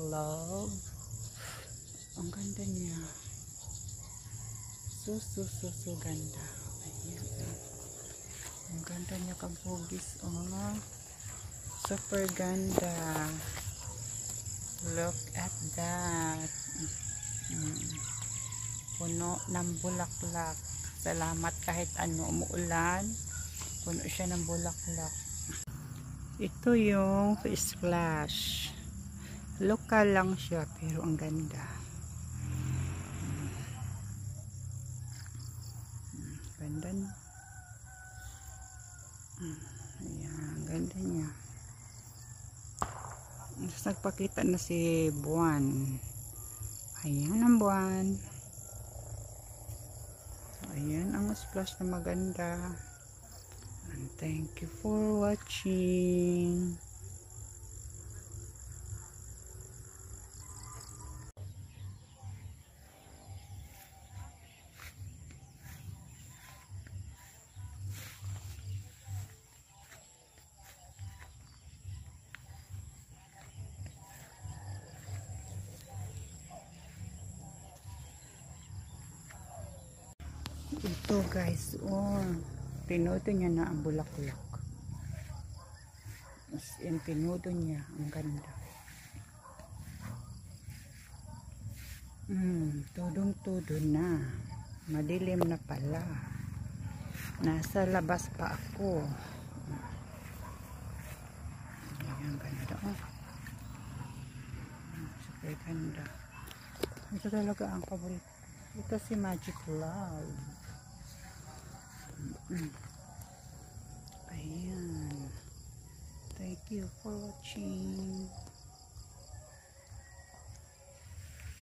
Love. Ang ganda niya. So ganda. Ayan. Ang ganda niya kabugis. Oh. Super ganda. Look at that. Puno ng bulaklak. Salamat kahit ano umuulan. Puno siya ng bulaklak. Ito yung face splash. Local lang siya pero ang ganda. Ganda na. Ayan, ganda niya. Tapos nagpakita na si buwan. Ayan ang buwan. Ayan ang splash na maganda. And thank you for watching. Ito guys, pinudo niya na ang bulaklak. As in, pinudo niya, ang ganda. Tudong-tudo na. Madilim na pala. Nasa labas pa ako. Ayan, ganda. Super ganda. Ito talaga ang paborito. Ito si Magic Love. Ayan. Thank you for watching.